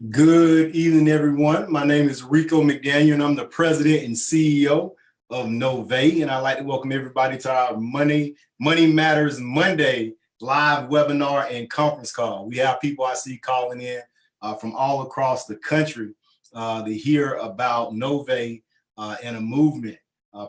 Good evening, everyone. My name is Reco McDaniel, and I'm the president and CEO of Nove. And I'd like to welcome everybody to our Money Matters Monday live webinar and conference call. We have people I see calling in from all across the country to hear about Nove and a movement,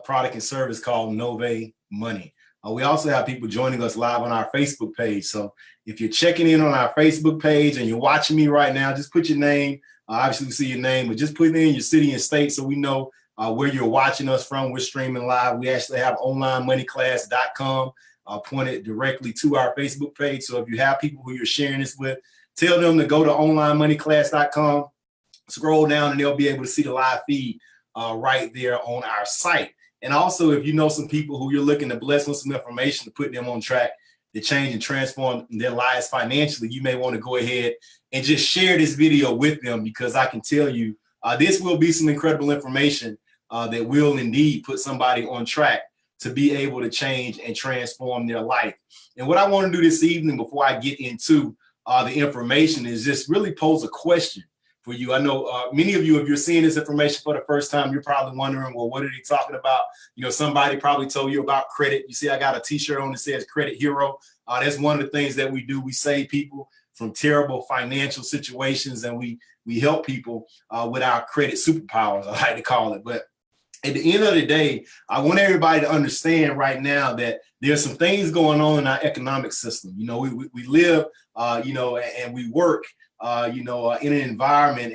product and service called Nove Money. We also have people joining us live on our Facebook page. So if you're checking in on our Facebook page and you're watching me right now, just put your name. Obviously, we see your name, but just put in your city and state so we know where you're watching us from. We're streaming live. We actually have onlinemoneyclass.com pointed directly to our Facebook page. So if you have people who you're sharing this with, tell them to go to onlinemoneyclass.com, scroll down, and they'll be able to see the live feed right there on our site. And also, if you know some people who you're looking to bless with some information to put them on track to change and transform their lives financially, you may want to go ahead and just share this video with them, because I can tell you this will be some incredible information that will indeed put somebody on track to be able to change and transform their life. And what I want to do this evening before I get into the information is just really pose a question for you. I know many of you, if you're seeing this information for the first time, you're probably wondering, well, what are they talking about? You know, somebody probably told you about credit. You see, I got a t-shirt on that says Credit Hero. That's one of the things that we do. We save people from terrible financial situations, and we help people with our credit superpowers, I like to call it. But at the end of the day, I want everybody to understand right now that there's some things going on in our economic system. You know, we live, you know, and we work in an environment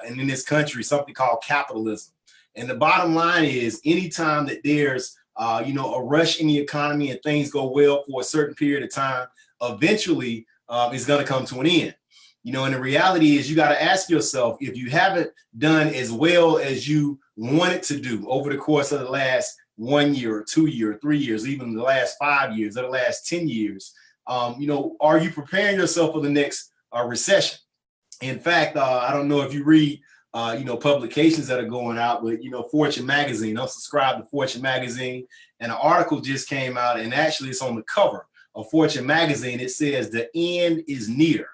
and in this country, something called capitalism. And the bottom line is, anytime that there's, a rush in the economy and things go well for a certain period of time, eventually it's going to come to an end. You know, and the reality is, you got to ask yourself, if you haven't done as well as you wanted to do over the course of the last 1 year or 2 years, 3 years, even the last 5 years or the last 10 years, are you preparing yourself for the next recession? In fact, I don't know if you read, publications that are going out, but, Fortune magazine, I'm subscribed to Fortune magazine, and an article just came out, and actually it's on the cover of Fortune magazine. It says the end is near,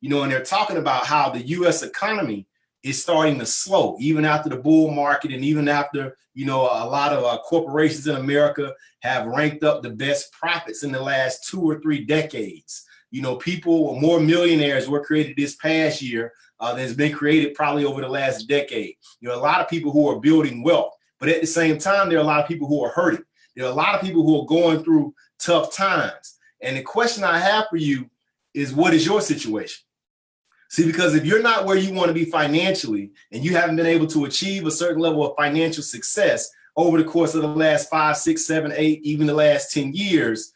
and they're talking about how the U.S. economy is starting to slow, even after the bull market, and even after, a lot of corporations in America have ranked up the best profits in the last 2 or 3 decades. More millionaires were created this past year than has been created probably over the last decade. A lot of people who are building wealth, but at the same time, there are a lot of people who are hurting. There are a lot of people who are going through tough times. And the question I have for you is, what is your situation? See, because if you're not where you want to be financially, and you haven't been able to achieve a certain level of financial success over the course of the last 5, 6, 7, 8, even the last 10 years,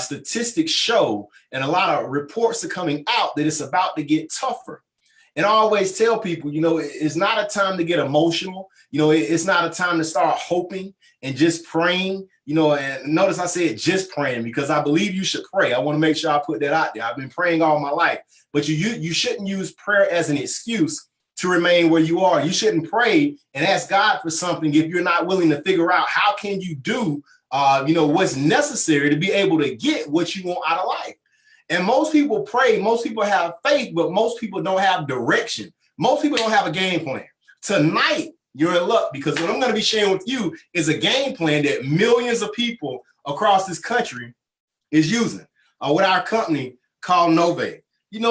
statistics show, and a lot of reports are coming out, that it's about to get tougher. And I always tell people, it's not a time to get emotional. It's not a time to start hoping and just praying, and notice I said just praying, because I believe you should pray. I want to make sure I put that out there. I've been praying all my life, but you shouldn't use prayer as an excuse to remain where you are. You shouldn't pray and ask God for something if you're not willing to figure out how can you do what's necessary to be able to get what you want out of life. And most people pray, most people have faith, but most people don't have direction. Most people don't have a game plan. Tonight, you're in luck, because what I'm going to be sharing with you is a game plan that millions of people across this country is using with our company called Nove.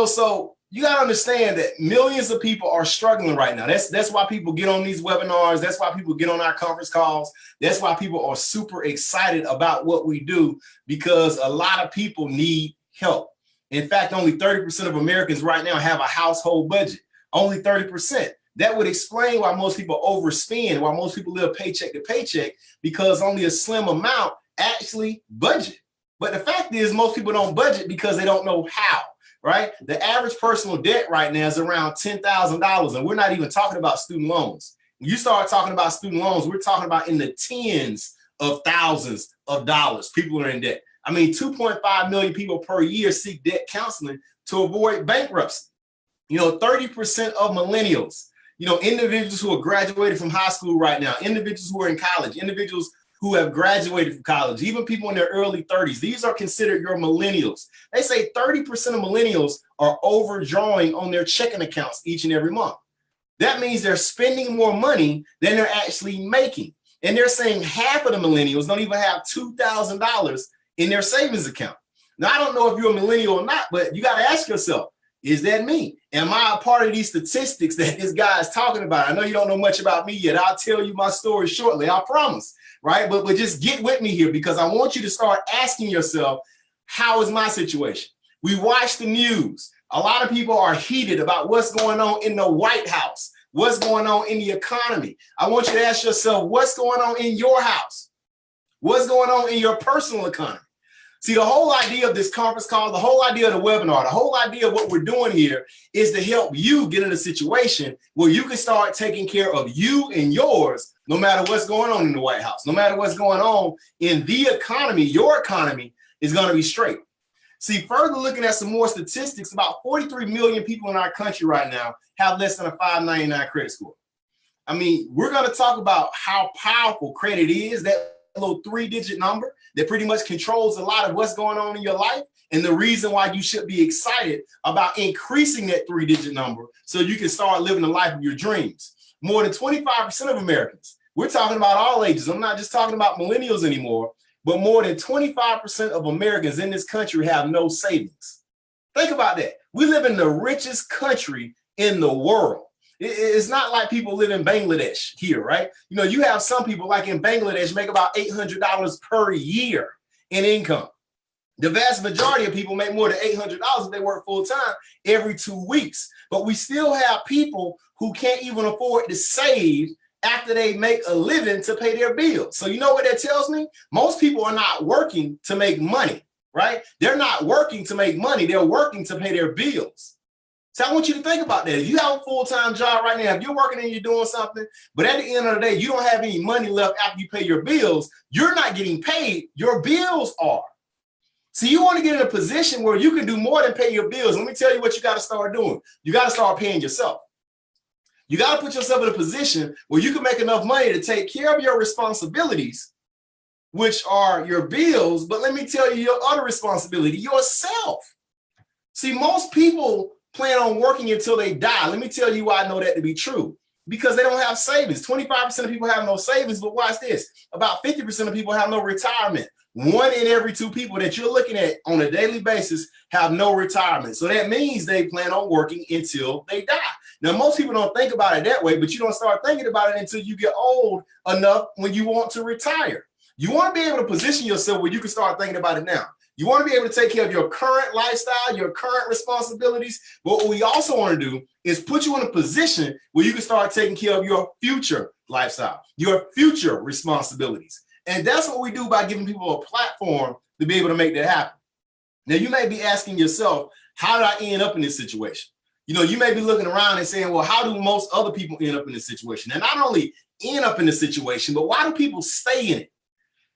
So you got to understand that millions of people are struggling right now. That's why people get on these webinars. That's why people get on our conference calls. That's why people are super excited about what we do, because a lot of people need help. In fact, only 30% of Americans right now have a household budget. Only 30%. That would explain why most people overspend, why most people live paycheck to paycheck, because only a slim amount actually budget. But the fact is, most people don't budget because they don't know how. Right? The average personal debt right now is around $10,000, and we're not even talking about student loans. When you start talking about student loans, we're talking about in the tens of thousands of dollars. People are in debt. I mean, 2.5 million people per year seek debt counseling to avoid bankruptcy. 30% of millennials, individuals who are graduated from high school right now, individuals who are in college, individuals who have graduated from college, even people in their early 30s. These are considered your millennials. They say 30% of millennials are overdrawing on their checking accounts each and every month. That means they're spending more money than they're actually making. And they're saying half of the millennials don't even have $2,000 in their savings account. Now, I don't know if you're a millennial or not, but you got to ask yourself, is that me? Am I a part of these statistics that this guy is talking about? I know you don't know much about me yet. I'll tell you my story shortly, I promise, right? But just get with me here, because I want you to start asking yourself, how is my situation? We watch the news. A lot of people are heated about what's going on in the White House, what's going on in the economy. I want you to ask yourself, what's going on in your house? What's going on in your personal economy? See, the whole idea of this conference call, the whole idea of the webinar, the whole idea of what we're doing here is to help you get in a situation where you can start taking care of you and yours, no matter what's going on in the White House, no matter what's going on in the economy. Your economy is going to be straight. See, further looking at some more statistics, about 43 million people in our country right now have less than a 599 credit score. I mean, we're going to talk about how powerful credit is, that little 3-digit number that pretty much controls a lot of what's going on in your life, and the reason why you should be excited about increasing that 3-digit number so you can start living the life of your dreams. More than 25% of Americans, we're talking about all ages, I'm not just talking about millennials anymore, but more than 25% of Americans in this country have no savings. Think about that. We live in the richest country in the world. It's not like people live in Bangladesh here, right? You know, you have some people like in Bangladesh make about $800 per year in income. The vast majority of people make more than $800 if they work full time every 2 weeks. But we still have people who can't even afford to save after they make a living to pay their bills. So you know what that tells me? Most people are not working to make money, right? They're not working to make money. They're working to pay their bills. So I want you to think about that. If you have a full-time job right now, if you're working and you're doing something, but at the end of the day, you don't have any money left after you pay your bills, you're not getting paid, your bills are. So you want to get in a position where you can do more than pay your bills. Let me tell you what you got to start doing. You got to start paying yourself. You got to put yourself in a position where you can make enough money to take care of your responsibilities, which are your bills. But let me tell you your other responsibility, yourself. See, most people plan on working until they die. Let me tell you why I know that to be true. Because they don't have savings. 25% of people have no savings, but watch this. About 50% of people have no retirement. 1 in every 2 people that you're looking at on a daily basis have no retirement. So that means they plan on working until they die. Now, most people don't think about it that way, but you don't start thinking about it until you get old enough when you want to retire. You want to be able to position yourself where you can start thinking about it now. You want to be able to take care of your current lifestyle, your current responsibilities. But what we also want to do is put you in a position where you can start taking care of your future lifestyle, your future responsibilities. And that's what we do by giving people a platform to be able to make that happen. Now, you may be asking yourself, how did I end up in this situation? You know, you may be looking around and saying, well, how do most other people end up in this situation? And not only end up in the situation, but why do people stay in it?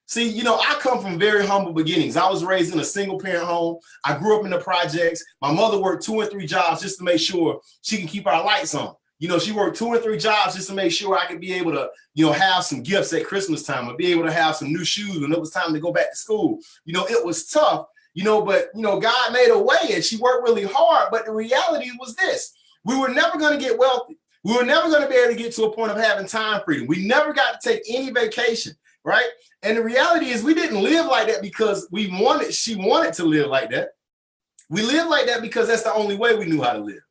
See, you know, I come from very humble beginnings. I was raised in a single parent home. I grew up in the projects. My mother worked 2 and 3 jobs just to make sure she can keep our lights on. You know, she worked 2 and 3 jobs just to make sure I could be able to, you know, have some gifts at Christmas time or be able to have some new shoes when it was time to go back to school. You know, it was tough, you know, but, you know, God made a way and she worked really hard. But the reality was this: we were never going to get wealthy. We were never going to be able to get to a point of having time freedom. We never got to take any vacation, right? And the reality is we didn't live like that because she wanted to live like that. We lived like that because that's the only way we knew how to live.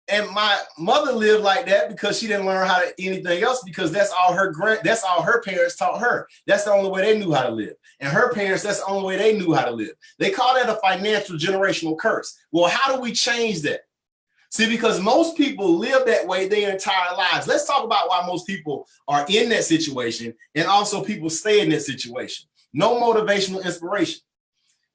And my mother lived like that because she didn't learn how to anything else, because that's all her parents taught her. That's the only way they knew how to live. And her parents, that's the only way they knew how to live. They call that a financial generational curse. Well, how do we change that? See, because most people live that way their entire lives. Let's talk about why most people are in that situation and also people stay in that situation. No motivational inspiration.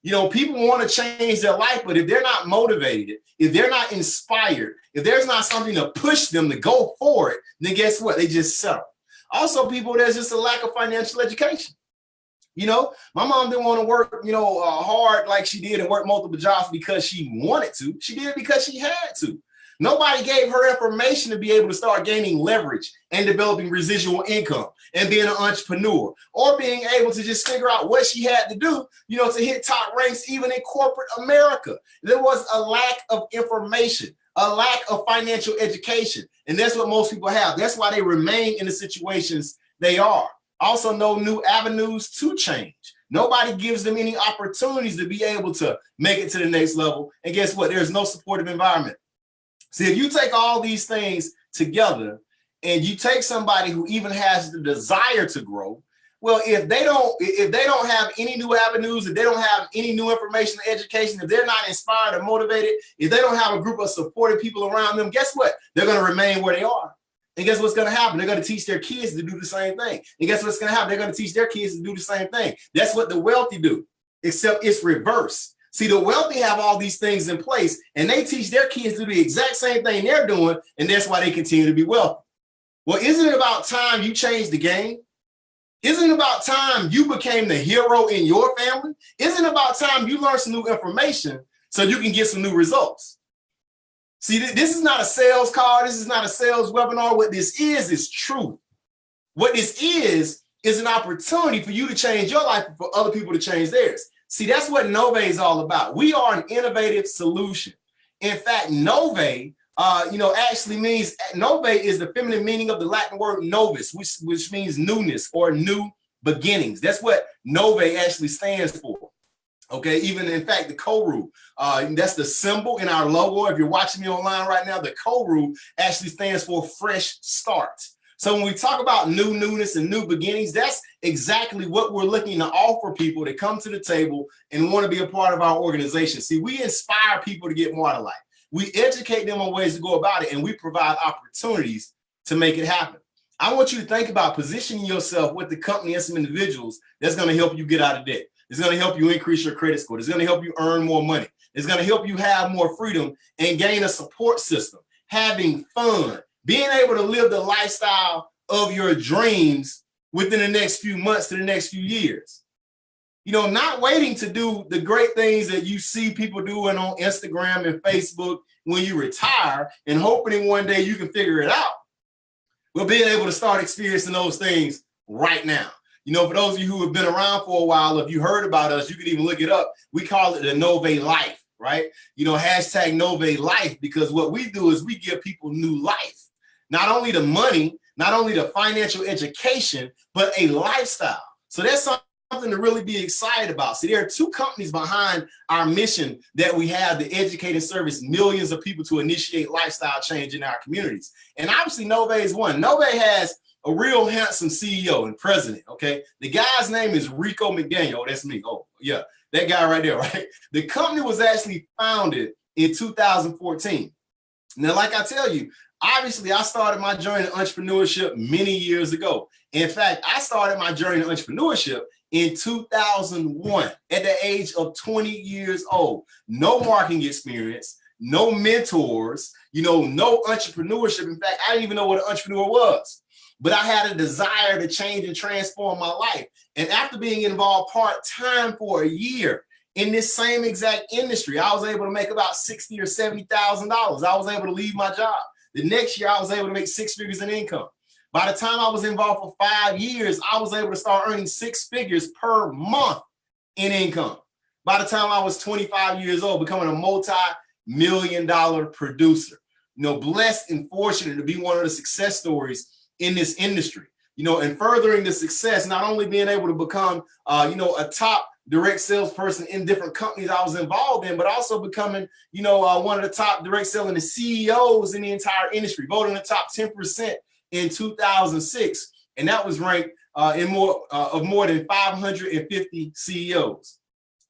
You know, people want to change their life, but if they're not motivated, if they're not inspired, if there's not something to push them to go for it, then guess what? They just settle. Also, people, there's just a lack of financial education. You know, my mom didn't want to work, you know, hard like she did and work multiple jobs because she wanted to. She did it because she had to. Nobody gave her information to be able to start gaining leverage and developing residual income and being an entrepreneur, or being able to just figure out what she had to do, to hit top ranks even in corporate America. There was a lack of information, a lack of financial education. And that's what most people have. That's why they remain in the situations they are. Also, no new avenues to change. Nobody gives them any opportunities to be able to make it to the next level. And guess what? There's no supportive environment. See, if you take all these things together and you take somebody who even has the desire to grow, well, if they don't have any new avenues, if they don't have any new information or education, if they're not inspired or motivated, if they don't have a group of supportive people around them, guess what? They're going to remain where they are. And guess what's going to happen? They're going to teach their kids to do the same thing. And guess what's going to happen? They're going to teach their kids to do the same thing. That's what the wealthy do, except it's reverse. See, the wealthy have all these things in place, and they teach their kids to do the exact same thing they're doing, and that's why they continue to be wealthy. Well, isn't it about time you changed the game? Isn't it about time you became the hero in your family? Isn't it about time you learned some new information so you can get some new results? See, this is not a sales call. This is not a sales webinar. What this is truth. What this is an opportunity for you to change your life and for other people to change theirs. See, that's what Nove is all about. We are an innovative solution. In fact, Nove, actually means, Nove is the feminine meaning of the Latin word novus, which means newness or new beginnings. That's what Nove actually stands for. Okay, even in fact, the Koru, that's the symbol in our logo. If you're watching me online right now, the Koru actually stands for fresh start. So when we talk about newness and new beginnings, that's exactly what we're looking to offer people that come to the table and want to be a part of our organization. See, we inspire people to get more out of life. We educate them on ways to go about it, and we provide opportunities to make it happen. I want you to think about positioning yourself with the company and some individuals that's going to help you get out of debt. It's going to help you increase your credit score. It's going to help you earn more money. It's going to help you have more freedom and gain a support system, having fun, being able to live the lifestyle of your dreams within the next few months to the next few years. Not waiting to do the great things that you see people doing on Instagram and Facebook when you retire and hoping one day you can figure it out. But being able to start experiencing those things right now. For those of you who have been around for a while, if you heard about us, you can even look it up. We call it the Nove Life, right? Hashtag Nove Life, because what we do is we give people new life. Not only the money, not only the financial education, but a lifestyle. So that's something to really be excited about. See, there are two companies behind our mission that we have to educate and service millions of people to initiate lifestyle change in our communities. And obviously Nove is one. Nove has a real handsome CEO and president, okay? The guy's name is Reco McDaniel. Oh, that's me. Oh, yeah, that guy right there, right? The company was actually founded in 2014. Now, like I tell you, obviously, I started my journey in entrepreneurship many years ago. In fact, I started my journey in entrepreneurship in 2001 at the age of 20 years old. No marketing experience, no mentors, no entrepreneurship. In fact, I didn't even know what an entrepreneur was. But I had a desire to change and transform my life. And after being involved part-time for a year in this same exact industry, I was able to make about $60,000 or $70,000. I was able to leave my job. The next year, I was able to make 6 figures in income. By the time I was involved for 5 years, I was able to start earning 6 figures per month in income. By the time I was 25 years old, becoming a multi-million-dollar producer. Blessed and fortunate to be one of the success stories in this industry, and furthering the success, not only being able to become, a top direct salesperson in different companies I was involved in, but also becoming, one of the top direct selling CEOs in the entire industry, voted in the top 10% in 2006. And that was ranked in more than 550 CEOs.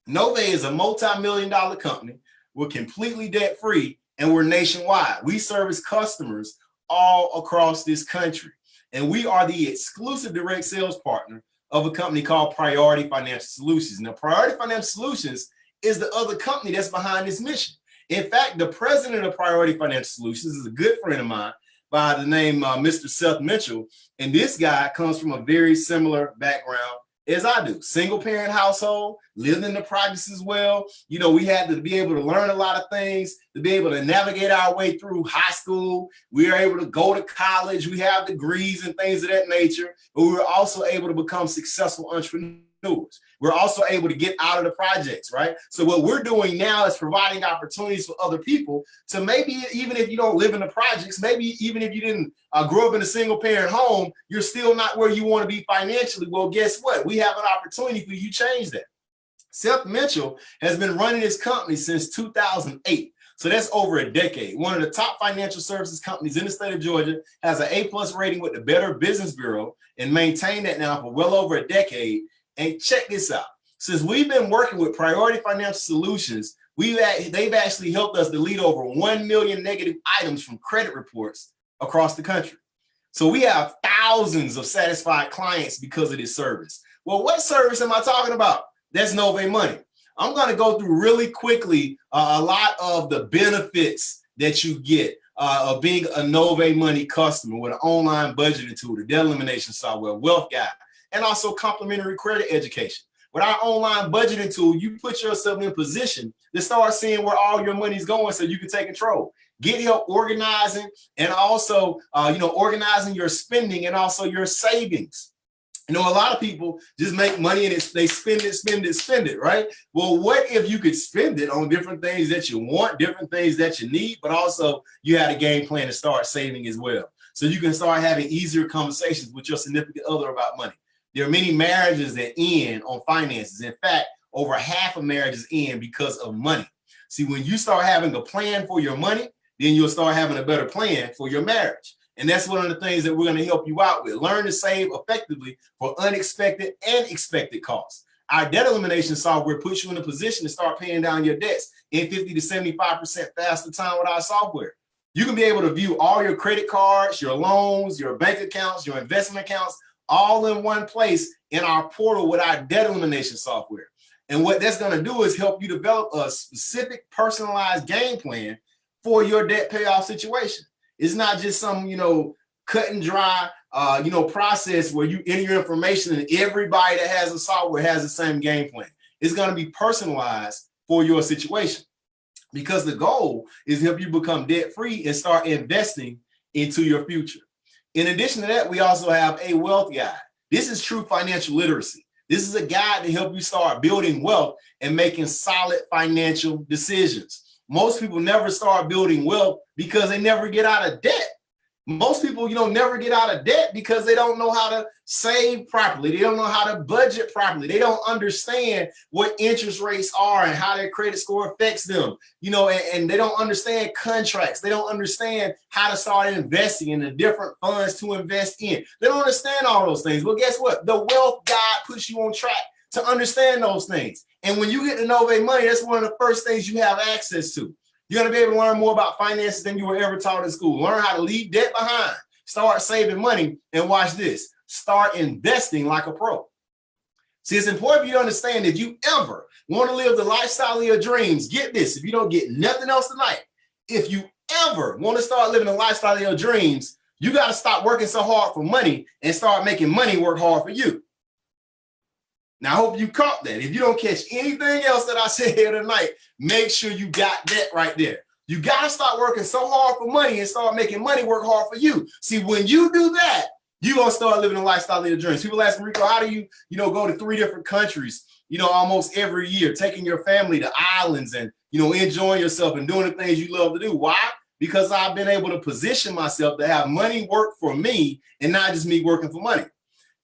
Nove is a multi-million-dollar company. We're completely debt-free, and we're nationwide. We service customers all across this country. And we are the exclusive direct sales partner of a company called Priority Financial Solutions. Now, Priority Financial Solutions is the other company that's behind this mission. In fact, the president of Priority Financial Solutions is a good friend of mine by the name Mr. Seth Mitchell. And this guy comes from a very similar background as I do. Single parent household, lived in the projects as well. You know, we had to be able to learn a lot of things, to be able to navigate our way through high school. We were able to go to college. We have degrees and things of that nature, but we were also able to become successful entrepreneurs. We're also able to get out of the projects, right? So what we're doing now is providing opportunities for other people to maybe, even if you don't live in the projects, maybe even if you didn't grow up in a single parent home, you're still not where you want to be financially. Well, guess what? We have an opportunity for you to change that. Seth Mitchell has been running his company since 2008. So that's over a decade. One of the top financial services companies in the state of Georgia, has an A+ rating with the Better Business Bureau, and maintained that now for well over a decade. And check this out. Since we've been working with Priority Financial Solutions, they've actually helped us delete over 1 million negative items from credit reports across the country. So we have thousands of satisfied clients because of this service. Well, what service am I talking about? That's Nove Money. I'm going to go through really quickly a lot of the benefits that you get of being a Nove Money customer with an online budgeting tool, the debt elimination software, wealth guide, and also complimentary credit education. With our online budgeting tool, you put yourself in a position to start seeing where all your money's going so you can take control. Get help organizing and also, organizing your spending and also your savings. You know, a lot of people just make money and they spend it, right? Well, what if you could spend it on different things that you want, different things that you need, but also you had a game plan to start saving as well. So you can start having easier conversations with your significant other about money. There are many marriages that end on finances. In fact, over half of marriages end because of money. See, when you start having a plan for your money, then you'll start having a better plan for your marriage. And that's one of the things that we're going to help you out with. Learn to save effectively for unexpected and expected costs. Our debt elimination software puts you in a position to start paying down your debts in 50 to 75% faster time with our software. You can be able to view all your credit cards, your loans, your bank accounts, your investment accounts, all in one place in our portal with our debt elimination software. And what that's going to do is help you develop a specific personalized game plan for your debt payoff situation. It's not just some, cut and dry, process where you enter your information and everybody that has a software has the same game plan. It's going to be personalized for your situation, because the goal is to help you become debt free and start investing into your future. In addition to that, we also have a wealth guide. This is true financial literacy. This is a guide to help you start building wealth and making solid financial decisions. Most people never start building wealth because they never get out of debt. Most people, never get out of debt because they don't know how to save properly. They don't know how to budget properly. They don't understand what interest rates are and how their credit score affects them, and they don't understand contracts. They don't understand how to start investing in the different funds to invest in. They don't understand all those things. But guess what? The wealth guide puts you on track to understand those things. And when you get to Nove Money, that's one of the first things you have access to. You're going to be able to learn more about finances than you were ever taught in school. Learn how to leave debt behind, start saving money, and watch this, start investing like a pro. See, it's important for you to understand, if you ever want to live the lifestyle of your dreams, get this, if you don't get nothing else tonight, if you ever want to start living the lifestyle of your dreams, you got to stop working so hard for money and start making money work hard for you. Now, I hope you caught that. If you don't catch anything else that I said here tonight, make sure you got that right there. You got to start working so hard for money and start making money work hard for you. See, when you do that, you're going to start living a lifestyle of your dreams. People ask me, Rico, how do you, go to 3 different countries, almost every year, taking your family to islands and, enjoying yourself and doing the things you love to do? Why? Because I've been able to position myself to have money work for me and not just me working for money.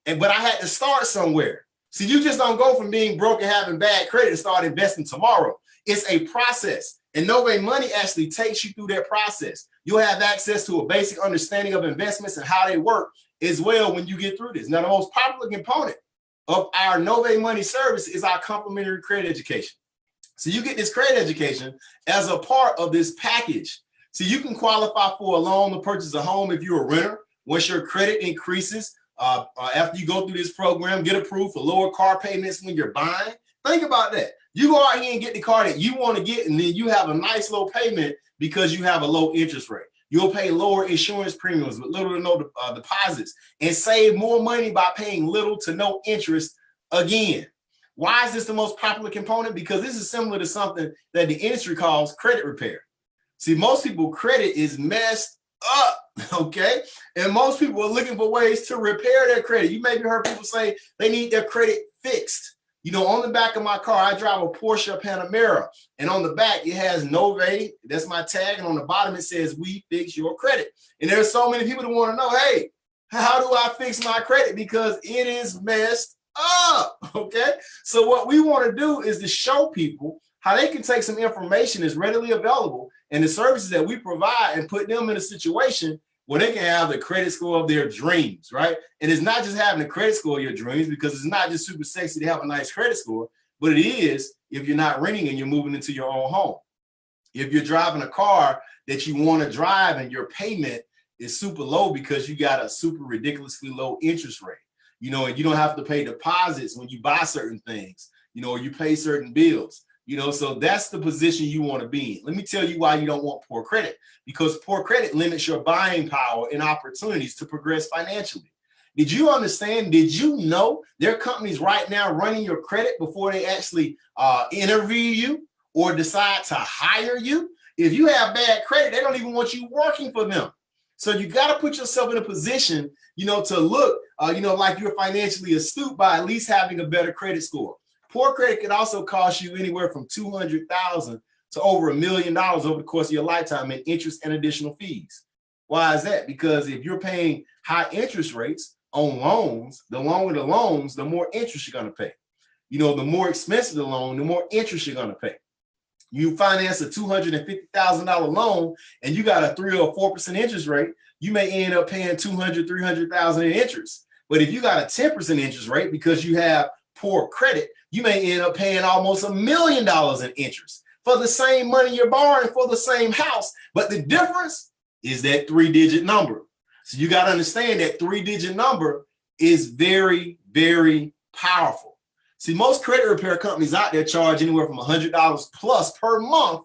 But I had to start somewhere. See, you just don't go from being broke and having bad credit and start investing tomorrow. It's a process. And Nove Money actually takes you through that process. You'll have access to a basic understanding of investments and how they work as well when you get through this. Now, the most popular component of our Nove Money service is our complimentary credit education. So you get this credit education as a part of this package. So you can qualify for a loan to purchase a home if you're a renter. Once your credit increases, after you go through this program, get approved for lower car payments when you're buying. Think about that. You go out here and get the car that you want to get, and then you have a nice low payment because you have a low interest rate. You'll pay lower insurance premiums with little to no deposits and save more money by paying little to no interest again. Why is this the most popular component? Because this is similar to something that the industry calls credit repair. See, most people credit is messed up, okay? And most people are looking for ways to repair their credit. You maybe heard people say they need their credit fixed. You know, on the back of my car, I drive a Porsche Panamera, and on the back, it has Nove, that's my tag, and on the bottom, it says, we fix your credit. And there's so many people that want to know, hey, how do I fix my credit? Because it is messed up, okay? So what we want to do is to show people how they can take some information that's readily available and the services that we provide and put them in a situation where they can have the credit score of their dreams, right? And it's not just having the credit score of your dreams, because it's not just super sexy to have a nice credit score, but it is if you're not renting and you're moving into your own home. If you're driving a car that you want to drive and your payment is super low because you got a super ridiculously low interest rate, you know, and you don't have to pay deposits when you buy certain things, you know, or you pay certain bills. You know, so that's the position you want to be in. Let me tell you why you don't want poor credit, because poor credit limits your buying power and opportunities to progress financially. Did you understand? Did you know there are companies right now running your credit before they actually interview you or decide to hire you? If you have bad credit, they don't even want you working for them. So you got to put yourself in a position, you know, to look, you know, like you're financially astute by at least having a better credit score. Poor credit can also cost you anywhere from $200,000 to over $1 million over the course of your lifetime in interest and additional fees. Why is that? Because if you're paying high interest rates on loans, the longer the loans, the more interest you're going to pay. You know, the more expensive the loan, the more interest you're going to pay. You finance a $250,000 loan and you got a 3 or 4% interest rate, you may end up paying $200,000, $300,000 in interest. But if you got a 10% interest rate because you have poor credit, you may end up paying almost $1 million in interest for the same money you're borrowing for the same house. But the difference is that 3-digit number. So you got to understand that 3-digit number is very, very powerful. See, most credit repair companies out there charge anywhere from $100 plus per month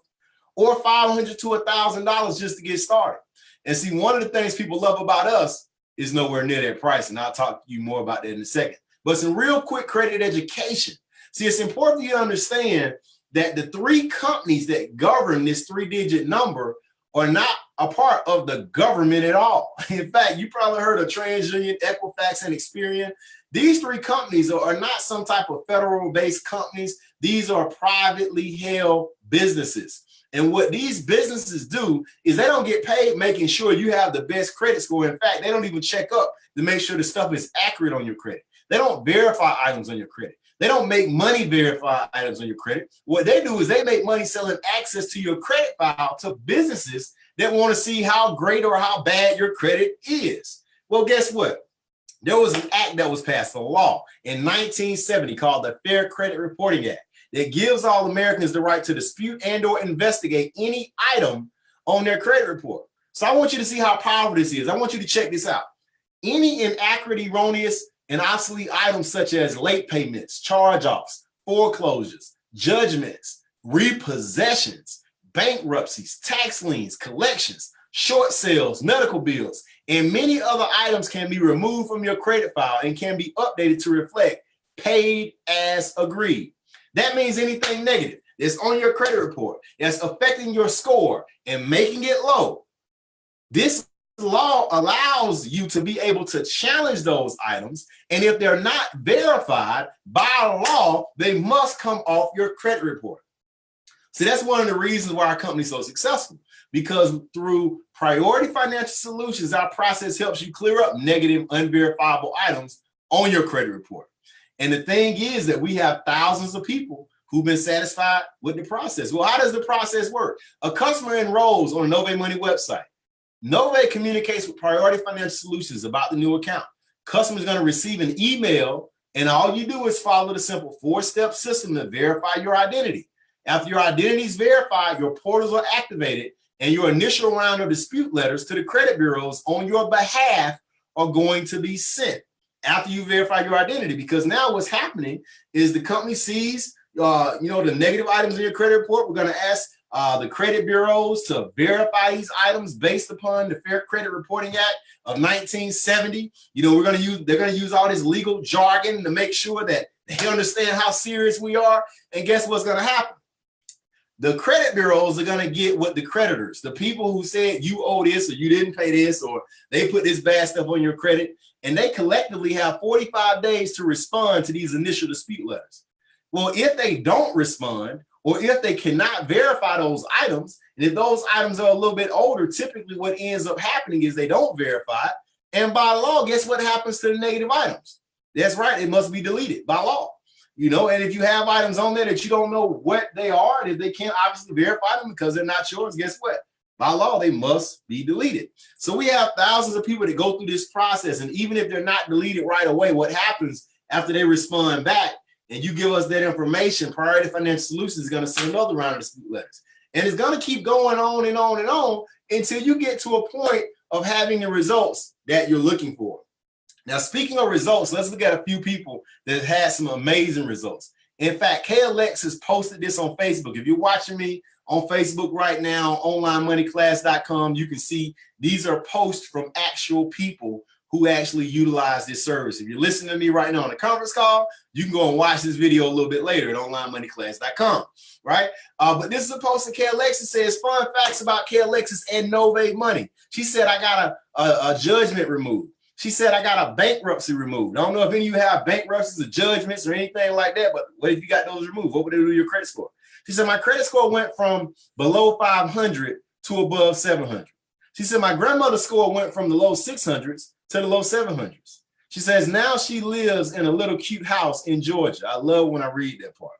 or $500 to $1,000 just to get started. And see, one of the things people love about us is nowhere near that price. And I'll talk to you more about that in a second. But some real quick credit education. See, it's important for you to understand that the 3 companies that govern this 3-digit number are not a part of the government at all. In fact, you probably heard of TransUnion, Equifax, and Experian. These 3 companies are not some type of federal-based companies. These are privately held businesses. And what these businesses do is they don't get paid making sure you have the best credit score. In fact, they don't even check up to make sure the stuff is accurate on your credit. They don't verify items on your credit. They don't make money verify items on your credit. What they do is they make money selling access to your credit file to businesses that want to see how great or how bad your credit is. Well, guess what? There was an act that was passed, a law in 1970 called the Fair Credit Reporting Act that gives all Americans the right to dispute and or investigate any item on their credit report. So I want you to see how powerful this is. I want you to check this out. Any inaccurate, erroneous, and obsolete items such as late payments, charge-offs, foreclosures, judgments, repossessions, bankruptcies, tax liens, collections, short sales, medical bills, and many other items can be removed from your credit file and can be updated to reflect paid as agreed. That means anything negative that's on your credit report that's affecting your score and making it low. This law allows you to be able to challenge those items, and if they're not verified by law, they must come off your credit report. So that's one of the reasons why our company is so successful, because through Priority Financial Solutions, our process helps you clear up negative, unverifiable items on your credit report. And the thing is that we have thousands of people who've been satisfied with the process. Well, how does the process work? A customer enrolls on a Nove Money website. Nove communicates with Priority Financial Solutions about the new account. Customer's going to receive an email, and all you do is follow the simple 4-step system to verify your identity. After your identity is verified, your portals are activated, and your initial round of dispute letters to the credit bureaus on your behalf are going to be sent after you verify your identity. Because now what's happening is the company sees, the negative items in your credit report. We're going to ask the credit bureaus to verify these items based upon the Fair Credit Reporting Act of 1970. They're going to use all this legal jargon to make sure that They understand how serious we are. And guess what's going to happen? The credit bureaus are going to get what the creditors, the people who said you owe this or you didn't pay this or they put this bad stuff on your credit, and they collectively have 45 days to respond to these initial dispute letters. Well, if they don't respond, or if they cannot verify those items, and if those items are a little bit older, typically what ends up happening is they don't verify it. And by law, guess what happens to the negative items? That's right, it must be deleted by law. You know, and if you have items on there that you don't know what they are, and if they can't obviously verify them because they're not yours, guess what? By law, they must be deleted. So we have thousands of people that go through this process. And even if they're not deleted right away, what happens after they respond back and you give us that information, Priority Financial Solutions is going to send another round of dispute letters. And it's going to keep going on and on and on until you get to a point of having the results that you're looking for. Now, speaking of results, let's look at a few people that had some amazing results. In fact, KLX has posted this on Facebook. If you're watching me on Facebook right now, onlinemoneyclass.com, you can see these are posts from actual people who actually utilize this service. If you're listening to me right now on a conference call, you can go and watch this video a little bit later at onlinemoneyclass.com, right? But this is a post in KLX that says, fun facts about KLX's and Nove Money. She said, I got a judgment removed. She said, I got a bankruptcy removed. I don't know if any of you have bankruptcies or judgments or anything like that, but what if you got those removed? What would it do to your credit score? She said, my credit score went from below 500 to above 700. She said, my grandmother's score went from the low 600s to the low 700s. She says, now she lives in a little cute house in Georgia. I love when I read that part.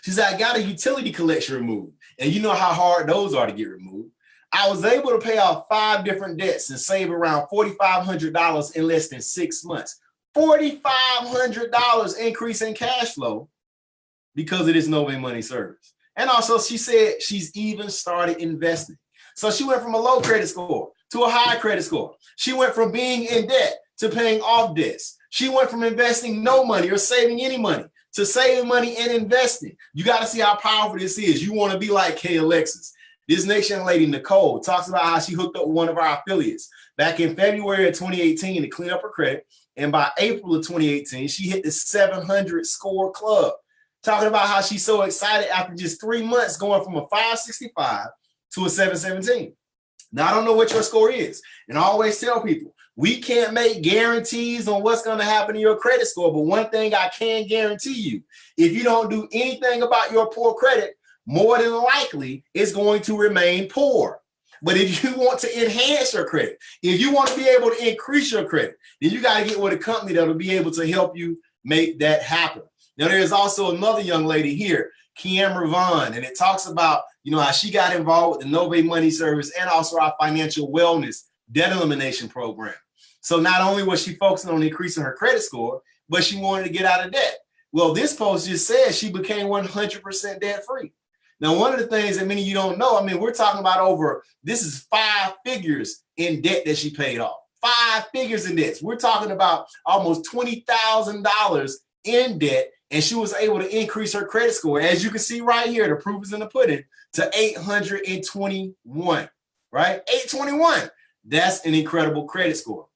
She said, I got a utility collection removed. And you know how hard those are to get removed. I was able to pay off 5 different debts and save around $4,500 in less than 6 months. $4,500 increase in cash flow because of this Nove Money service. And also she said she's even started investing. So she went from a low credit score to a high credit score. She went from being in debt to paying off debts. She went from investing no money or saving any money to saving money and investing. You got to see how powerful this is. You want to be like KLX's. This next young lady, Nicole, talks about how she hooked up with one of our affiliates back in February of 2018 to clean up her credit. And by April of 2018, she hit the 700 score club. Talking about how she's so excited after just 3 months going from a 565 to a 717. Now, I don't know what your score is. And I always tell people, we can't make guarantees on what's going to happen to your credit score. But one thing I can guarantee you, if you don't do anything about your poor credit, more than likely it's going to remain poor. But if you want to enhance your credit, if you want to be able to increase your credit, then you got to get with a company that will be able to help you make that happen. Now, there's also another young lady here, Kiamra Vaughn, and it talks about, you know, how she got involved with the Nove Money service and also our financial wellness debt elimination program. So not only was she focusing on increasing her credit score, but she wanted to get out of debt. Well, this post just says she became 100% debt free. Now, one of the things that many of you don't know, I mean, we're talking about this is 5 figures in debt that she paid off. 5 figures in debts. We're talking about almost $20,000 in debt, and she was able to increase her credit score. As you can see right here, the proof is in the pudding, to 821, right? 821. That's an incredible credit score.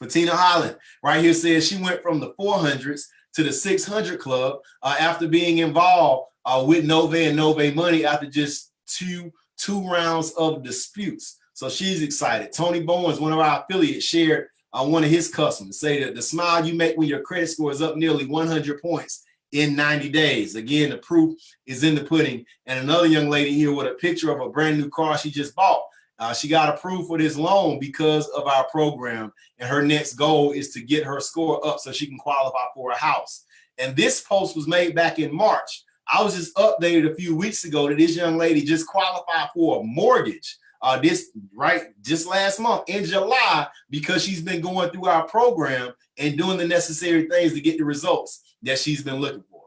Fatina Holland right here says she went from the 400s to the 600 club after being involved with Nove and Nove Money after just two rounds of disputes. So she's excited. Tony Bowens, one of our affiliates, shared one of his customers, say that the smile you make when your credit score is up nearly 100 points in 90 days. Again, the proof is in the pudding. And another young lady here with a picture of a brand new car she just bought. She got approved for this loan because of our program. And her next goal is to get her score up so she can qualify for a house. And this post was made back in March. I was just updated a few weeks ago that this young lady just qualified for a mortgage just last month in July, because she's been going through our program and doing the necessary things to get the results that she's been looking for.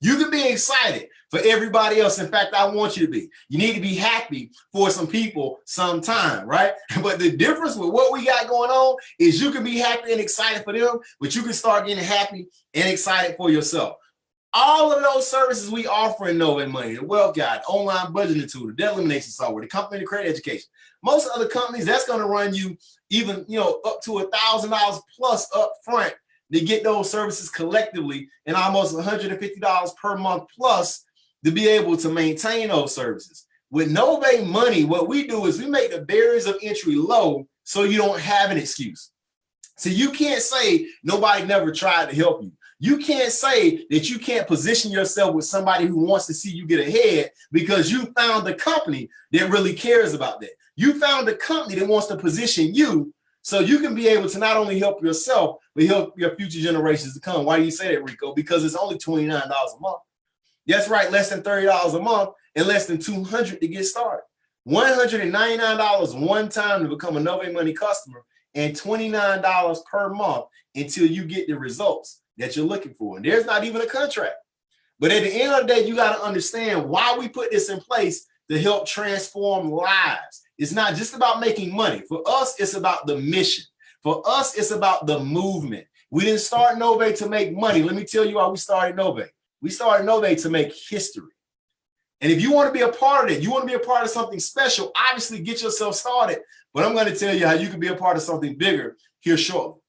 You can be excited for everybody else. In fact, I want you to be. You need to be happy for some people sometime, right? But the difference with what we got going on is you can be happy and excited for them, but you can start getting happy and excited for yourself. All of those services we offer in Nove Money, the Wealth Guide, online budgeting tool, the debt elimination software, the company credit education. Most other companies, that's going to run you even, up to $1,000 plus up front to get those services collectively and almost $150 per month plus to be able to maintain those services. With Nove Money, what we do is we make the barriers of entry low so you don't have an excuse. So you can't say nobody never tried to help you. You can't say that you can't position yourself with somebody who wants to see you get ahead because you found the company that really cares about that. You found a company that wants to position you so you can be able to not only help yourself, but help your future generations to come. Why do you say that, Rico? Because it's only $29 a month. That's right, less than $30 a month and less than $200 to get started. $199 one time to become a Nove Money customer and $29 per month until you get the results that you're looking for. And there's not even a contract. But at the end of the day, you got to understand why we put this in place to help transform lives. It's not just about making money. For us, it's about the mission. For us, it's about the movement. We didn't start Nove to make money. Let me tell you why we started Nove. We started Nove to make history. And if you want to be a part of it, you want to be a part of something special, obviously get yourself started. But I'm going to tell you how you can be a part of something bigger here shortly.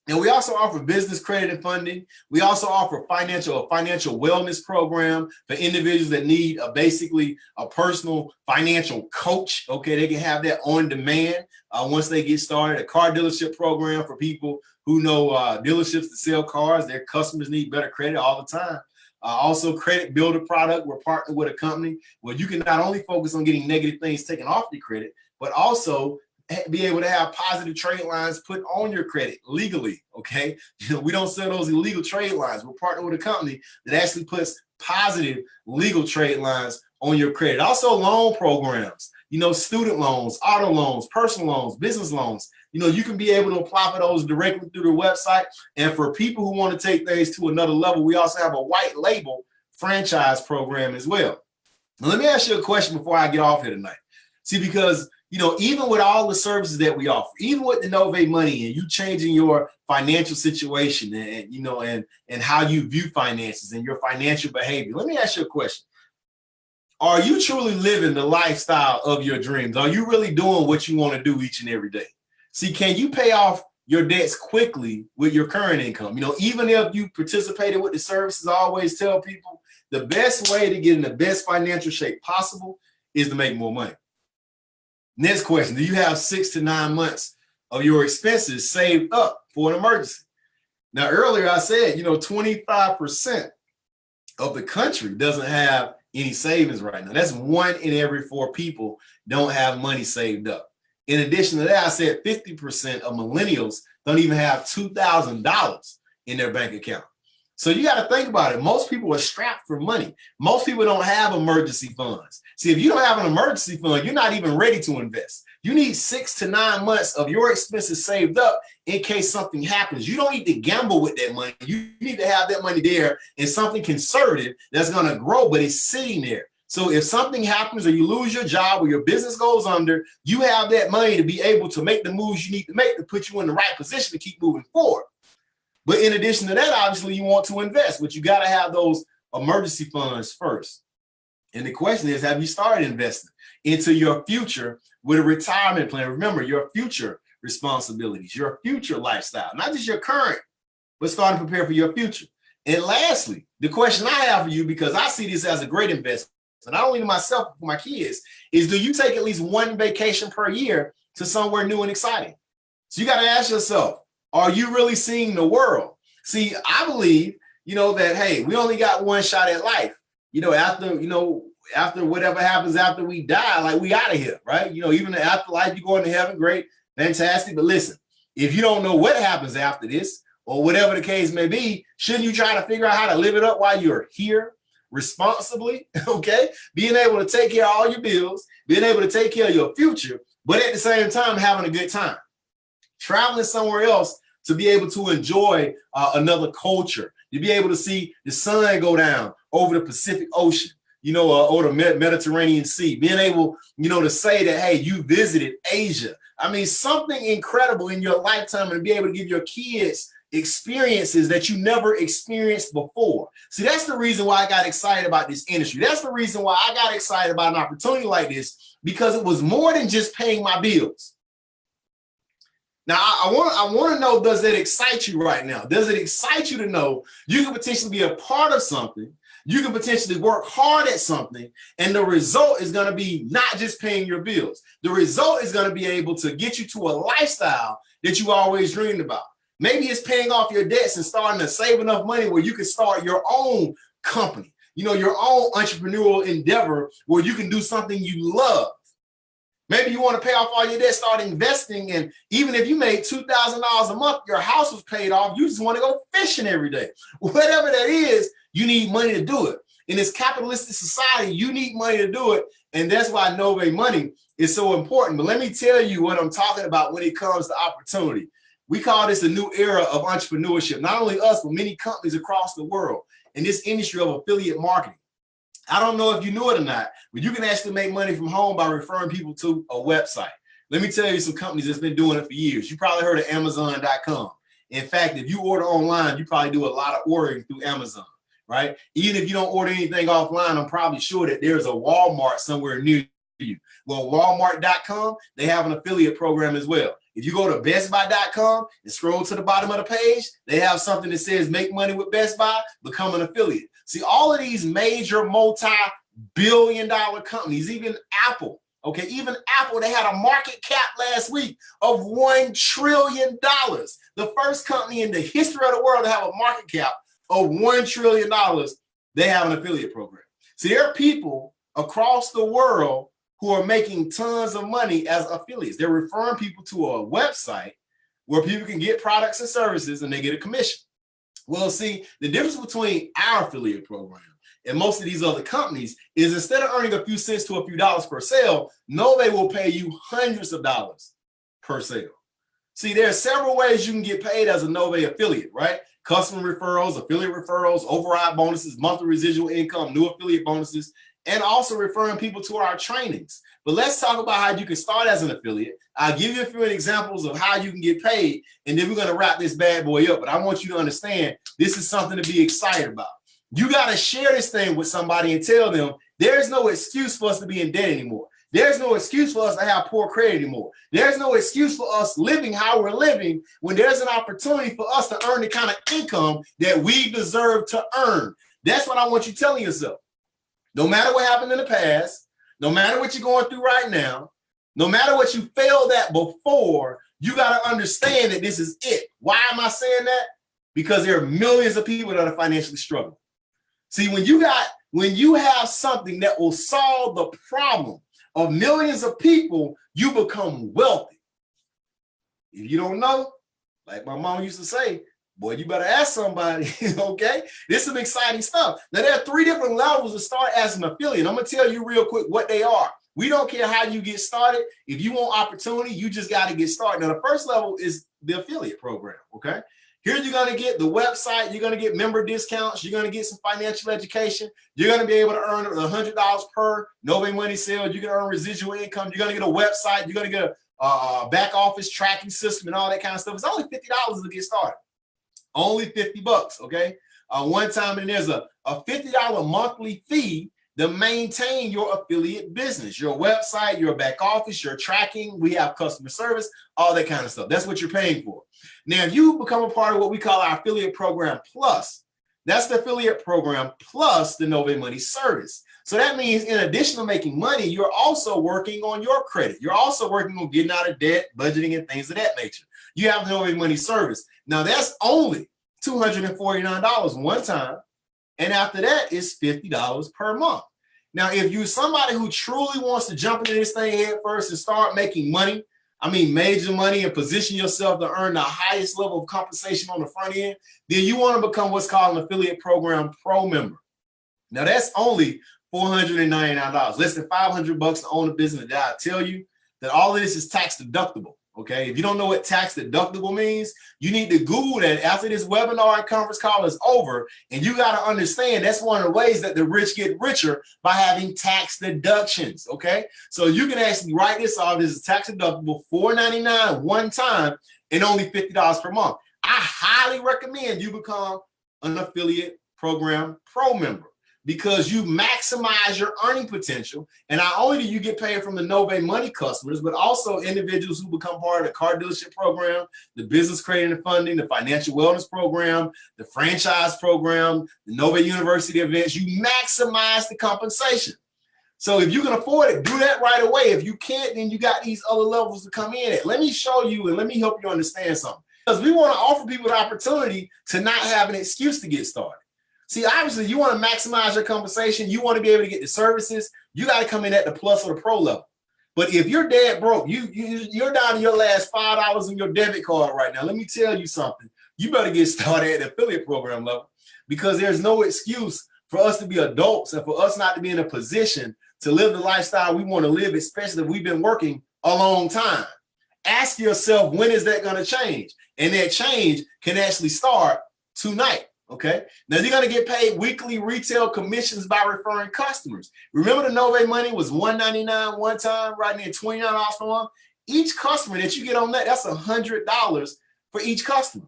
And we also offer business credit and funding. We also offer a financial wellness program for individuals that need basically a personal financial coach. Okay, they can have that on demand once they get started. A car dealership program for people who know dealerships that sell cars. Their customers need better credit all the time. Also, credit builder product. We're partnered with a company where you can not only focus on getting negative things taken off your credit, but also be able to have positive trade lines put on your credit legally. Okay, we don't sell those illegal trade lines. We're partnered with a company that actually puts positive legal trade lines on your credit. Also, loan programs. Student loans, auto loans, personal loans, business loans. You can be able to apply for those directly through the website. And for people who want to take things to another level, we also have a white label franchise program as well. Now, let me ask you a question before I get off here tonight. See, because, even with all the services that we offer, even with the Nove Money and you changing your financial situation and how you view finances and your financial behavior, let me ask you a question. Are you truly living the lifestyle of your dreams? Are you really doing what you want to do each and every day? See, can you pay off your debts quickly with your current income? Even if you participated with the services, I always tell people the best way to get in the best financial shape possible is to make more money. Next question, do you have 6 to 9 months of your expenses saved up for an emergency? Now, earlier I said, 25% of the country doesn't have any savings right now. That's 1 in every 4 people don't have money saved up. In addition to that, I said 50% of millennials don't even have $2,000 in their bank account. So you got to think about it. Most people are strapped for money. Most people don't have emergency funds. See, if you don't have an emergency fund, you're not even ready to invest. You need 6 to 9 months of your expenses saved up in case something happens. You don't need to gamble with that money. You need to have that money there in something conservative that's going to grow, but it's sitting there. So if something happens or you lose your job or your business goes under, you have that money to be able to make the moves you need to make to put you in the right position to keep moving forward. But in addition to that, obviously you want to invest, but you got to have those emergency funds first. And the question is, have you started investing into your future with a retirement plan? Remember, your future responsibilities, your future lifestyle, not just your current, but starting to prepare for your future. And lastly, the question I have for you, because I see this as a great investment, not only to myself, but for my kids, is do you take at least 1 vacation per year to somewhere new and exciting? So you got to ask yourself, are you really seeing the world? See, I believe, that, hey, we only got one shot at life. After whatever happens after we die, like we out of here, right? Even the afterlife, you go into heaven, great, fantastic. But listen, if you don't know what happens after this or whatever the case may be, shouldn't you try to figure out how to live it up while you're here responsibly, okay? Being able to take care of all your bills, being able to take care of your future, but at the same time, having a good time. Traveling somewhere else to be able to enjoy another culture, to be able to see the sun go down over the Pacific Ocean, or the Mediterranean Sea, being able, to say that, hey, you visited Asia. I mean, something incredible in your lifetime, and be able to give your kids experiences that you never experienced before. See, that's the reason why I got excited about this industry. That's the reason why I got excited about an opportunity like this, because it was more than just paying my bills. Now, I want to know, does it excite you right now? Does it excite you to know you can potentially be a part of something? You can potentially work hard at something, and the result is going to be not just paying your bills. The result is going to be able to get you to a lifestyle that you always dreamed about. Maybe it's paying off your debts and starting to save enough money where you can start your own company, your own entrepreneurial endeavor where you can do something you love. Maybe you want to pay off all your debt, start investing, and even if you made $2,000 a month, your house was paid off, you just want to go fishing every day. Whatever that is, you need money to do it. In this capitalistic society, you need money to do it, and that's why Nove Money is so important. But let me tell you what I'm talking about when it comes to opportunity. We call this a new era of entrepreneurship. Not only us, but many companies across the world in this industry of affiliate marketing. I don't know if you knew it or not, but you can actually make money from home by referring people to a website. Let me tell you some companies that's been doing it for years. You probably heard of Amazon.com. In fact, if you order online, you probably do a lot of ordering through Amazon, right? Even if you don't order anything offline, I'm probably sure that there's a Walmart somewhere near you. Well, Walmart.com, they have an affiliate program as well. If you go to BestBuy.com and scroll to the bottom of the page, they have something that says make money with Best Buy, become an affiliate. See, all of these major multi-billion-dollar companies, even Apple, okay, even Apple, they had a market cap last week of $1 trillion. The first company in the history of the world to have a market cap of $1 trillion, they have an affiliate program. See, there are people across the world who are making tons of money as affiliates. They're referring people to a website where people can get products and services and they get a commission. Well, see, the difference between our affiliate program and most of these other companies is instead of earning a few cents to a few dollars per sale, Nove will pay you hundreds of dollars per sale. See, there are several ways you can get paid as a Nove affiliate, right? Customer referrals, affiliate referrals, override bonuses, monthly residual income, new affiliate bonuses, and also referring people to our trainings. But let's talk about how you can start as an affiliate. I'll give you a few examples of how you can get paid, and then we're going to wrap this bad boy up. But I want you to understand this is something to be excited about. You got to share this thing with somebody and tell them there's no excuse for us to be in debt anymore. There's no excuse for us to have poor credit anymore. There's no excuse for us living how we're living when there's an opportunity for us to earn the kind of income that we deserve to earn. That's what I want you telling yourself. No matter what happened in the past, no matter what you're going through right now, no matter what you failed at before, you got to understand that this is it. Why am I saying that? Because there are millions of people that are financially struggling. See, when you have something that will solve the problem of millions of people, you become wealthy. If you don't know, like my mom used to say, boy, you better ask somebody, okay? This is some exciting stuff. Now, there are 3 different levels to start as an affiliate. I'm going to tell you real quick what they are. We don't care how you get started. If you want opportunity, you just got to get started. Now, the first level is the affiliate program, okay? Here you're going to get the website. You're going to get member discounts. You're going to get some financial education. You're going to be able to earn $100 per Nove Money sale. You can earn residual income. You're going to get a website. You're going to get a back office tracking system and all that kind of stuff. It's only $50 to get started. Only $50, okay? One time, and there's a $50 monthly fee to maintain your affiliate business, your website, your back office, your tracking. We have customer service, all that kind of stuff. That's what you're paying for. Now, if you become a part of what we call our affiliate program plus, that's the affiliate program plus the Nove Money service. So that means in addition to making money, you're also working on your credit. You're also working on getting out of debt, budgeting, and things of that nature. You have the Nove Money service. Now, that's only $249 one time. And after that, it's $50 per month. Now, if you're somebody who truly wants to jump into this thing head first and start making money, I mean major money, and position yourself to earn the highest level of compensation on the front end, then you want to become what's called an affiliate program pro member. Now, that's only $499, less than $500 to own a business. That I tell you that all of this is tax deductible. Okay, if you don't know what tax deductible means, you need to Google that after this webinar and conference call is over. And you got to understand that's one of the ways that the rich get richer, by having tax deductions. Okay, so you can actually write this off. This is tax deductible, $499 one time, and only $50 per month. I highly recommend you become an affiliate program pro member. because you maximize your earning potential. And not only do you get paid from the Nove Money customers, but also individuals who become part of the car dealership program, the business credit and funding, the financial wellness program, the franchise program, the Nove University events. You maximize the compensation. So if you can afford it, do that right away. If you can't, then you got these other levels to come in at. Let me show you and let me help you understand something. Because we want to offer people the opportunity to not have an excuse to get started. See, obviously, you want to maximize your compensation. You want to be able to get the services. You got to come in at the plus or the pro level. But if you're dead broke, you're down to your last $5 on your debit card right now. Let me tell you something. You better get started at the affiliate program level, because there's no excuse for us to be adults and for us not to be in a position to live the lifestyle we want to live, especially if we've been working a long time. Ask yourself, when is that going to change? And that change can actually start tonight. Okay. Now you're going to get paid weekly retail commissions by referring customers. Remember, the Nove Money was $199 one time, right near $29 per month. Each customer that you get on that's $100 for each customer.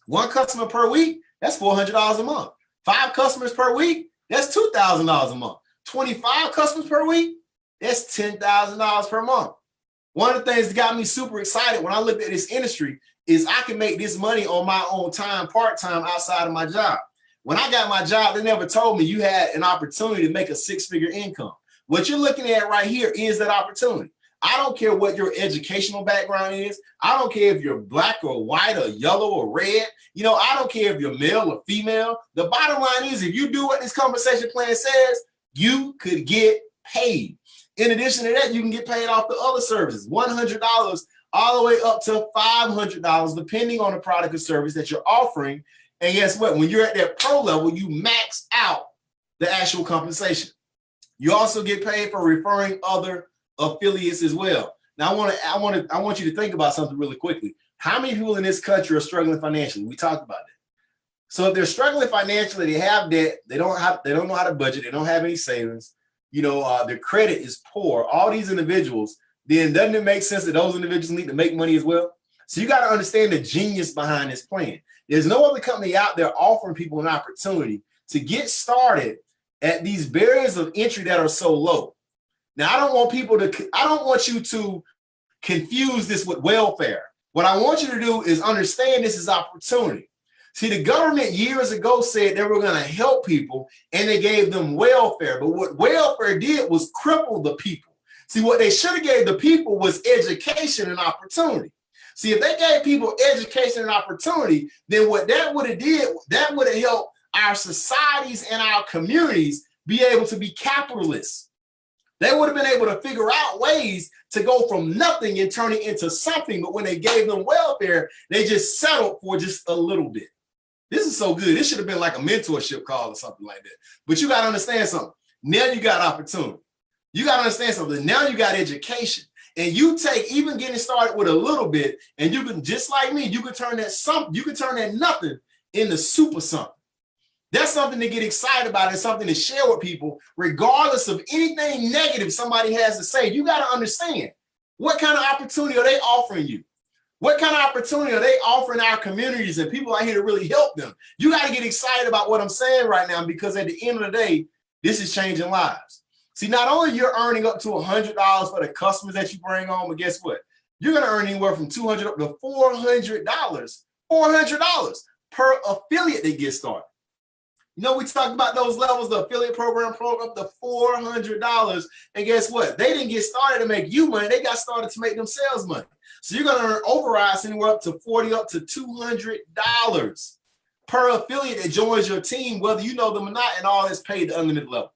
One customer per week, that's $400 a month. 5 customers per week, that's $2,000 a month. 25 customers per week, that's $10,000 per month. One of the things that got me super excited when I looked at this industry is I can make this money on my own time, part-time, outside of my job. When I got my job, they never told me you had an opportunity to make a 6-figure income. What you're looking at right here is that opportunity. I don't care what your educational background is. I don't care if you're black or white or yellow or red. I don't care if you're male or female. The bottom line is, if you do what this compensation plan says, you could get paid. In addition to that, you can get paid off the other services, $100 all the way up to $500, depending on the product or service that you're offering. And guess what? When you're at that pro level, you max out the actual compensation. You also get paid for referring other affiliates as well. Now, I want you to think about something really quickly. How many people in this country are struggling financially? We talked about that. So if they're struggling financially, they have debt, they don't know how to budget, they don't have any savings, their credit is poor, all these individuals, then doesn't it make sense that those individuals need to make money as well? So you got to understand the genius behind this plan. There's no other company out there offering people an opportunity to get started at these barriers of entry that are so low. Now, I don't want you to confuse this with welfare. What I want you to do is understand this is opportunity. See, the government years ago said they were going to help people and they gave them welfare. But what welfare did was cripple the people. See, what they should have gave the people was education and opportunity. See, if they gave people education and opportunity, then what that would have did, that would have helped our societies and our communities be able to be capitalists. They would have been able to figure out ways to go from nothing and turn it into something. But when they gave them welfare, they just settled for just a little bit. This is so good. This should have been like a mentorship call or something like that. But you got to understand something. Now you got opportunity. You got to understand something. Now you got education. And you take even getting started with a little bit, and you can, just like me, you can turn that nothing into super something. That's something to get excited about and something to share with people, regardless of anything negative somebody has to say. You got to understand, what kind of opportunity are they offering you? What kind of opportunity are they offering our communities and people out here to really help them? You got to get excited about what I'm saying right now, because at the end of the day, this is changing lives. See, not only you're earning up to $100 for the customers that you bring on, but guess what? You're going to earn anywhere from $200 up to $400 per affiliate that gets started. We talked about those levels, the affiliate program up to $400. And guess what? They didn't get started to make you money. They got started to make themselves money. So you're going to earn overrides anywhere up to $40 up to $200 per affiliate that joins your team, whether you know them or not, and all that's paid to unlimited levels.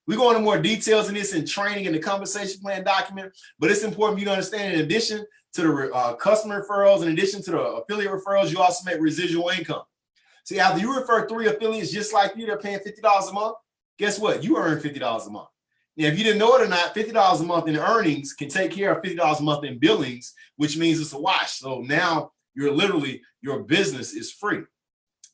We go into more details in this in training in the compensation plan document, but it's important for you to understand, in addition to the customer referrals, in addition to the affiliate referrals, you also make residual income. See, after you refer 3 affiliates just like you, they're paying $50 a month, guess what? You earn $50 a month. Now, if you didn't know it or not, $50 a month in earnings can take care of $50 a month in billings, which means it's a wash. So now your business is free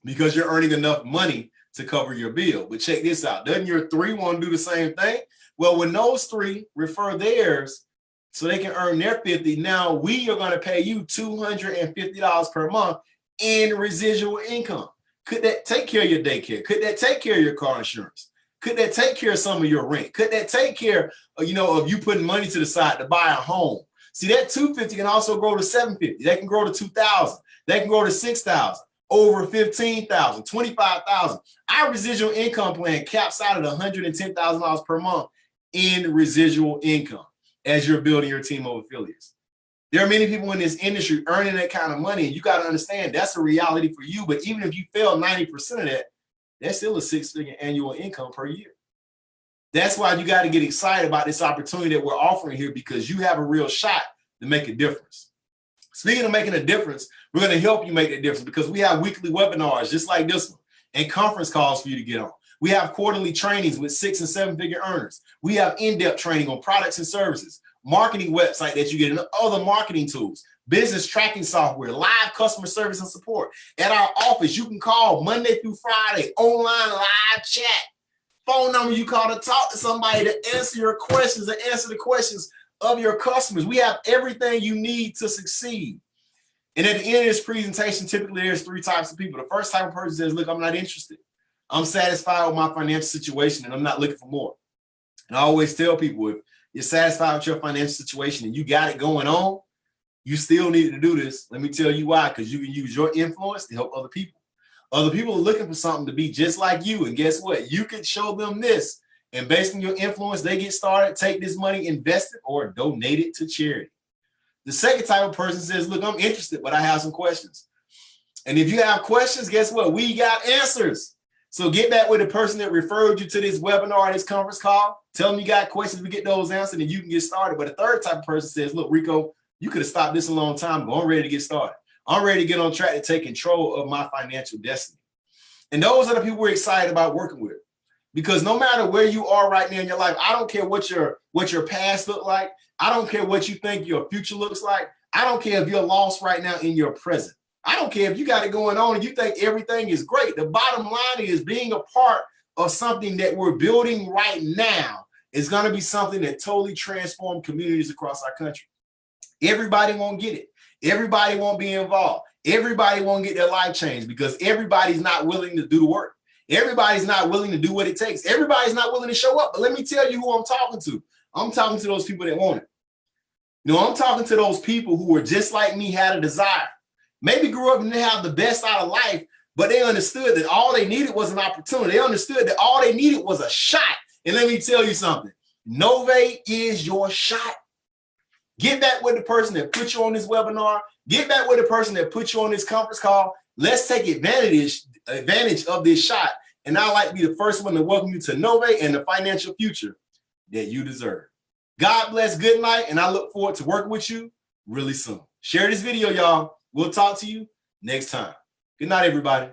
because you're earning enough money to cover your bill. But check this out. Doesn't your 3 want to do the same thing? Well, when those 3 refer theirs so they can earn their 50, now we are going to pay you $250 per month in residual income. Could that take care of your daycare? Could that take care of your car insurance? Could that take care of some of your rent? Could that take care of, of you putting money to the side to buy a home? See, that 250 can also grow to 750. That can grow to 2,000. That can grow to 6,000, over 15,000, 25,000. Our residual income plan caps out at $110,000 per month in residual income as you're building your team of affiliates. There are many people in this industry earning that kind of money, and you got to understand that's a reality for you. But even if you fail 90% of that, that's still a 6-figure annual income per year. That's why you got to get excited about this opportunity that we're offering here, because you have a real shot to make a difference. Speaking of making a difference, we're going to help you make a difference because we have weekly webinars just like this one and conference calls for you to get on. We have quarterly trainings with 6- and 7-figure earners. We have in-depth training on products and services, marketing website that you get, and other marketing tools, business tracking software, live customer service and support. At our office, you can call Monday through Friday, online live chat. Phone number you call to talk to somebody to answer your questions and answer the questions of your customers. We have everything you need to succeed. And at the end of this presentation, typically there's 3 types of people. The first type of person says, look, I'm not interested. I'm satisfied with my financial situation and I'm not looking for more. And I always tell people, if you're satisfied with your financial situation and you got it going on, you still need to do this. Let me tell you why, because you can use your influence to help other people. Other people are looking for something to be just like you. And guess what? You can show them this. And based on your influence, they get started, take this money, invest it, or donate it to charity. The second type of person says, look, I'm interested, but I have some questions. And if you have questions, guess what? We got answers. So get back with the person that referred you to this webinar, this conference call. Tell them you got questions, we get those answered, and you can get started. But the third type of person says, look, Rico, you could have stopped this a long time ago. I'm ready to get started. I'm ready to get on track to take control of my financial destiny. And those are the people we're excited about working with. Because no matter where you are right now in your life, I don't care what your past looked like. I don't care what you think your future looks like. I don't care if you're lost right now in your present. I don't care if you got it going on and you think everything is great. The bottom line is being a part of something that we're building right now is going to be something that totally transforms communities across our country. Everybody won't get it. Everybody won't be involved. Everybody won't get their life changed because everybody's not willing to do the work. Everybody's not willing to do what it takes. Everybody's not willing to show up. But let me tell you who I'm talking to. I'm talking to those people that want it. I'm talking to those people who were just like me, had a desire. Maybe grew up and didn't have the best out of life, but they understood that all they needed was an opportunity. They understood that all they needed was a shot. And let me tell you something. Nove is your shot. Get back with the person that put you on this webinar. Get back with the person that put you on this conference call. Let's take advantage of this shot. And I'd like to be the first one to welcome you to Nove and the financial future that you deserve. God bless, good night, and I look forward to working with you really soon. Share this video, y'all. We'll talk to you next time. Good night, everybody.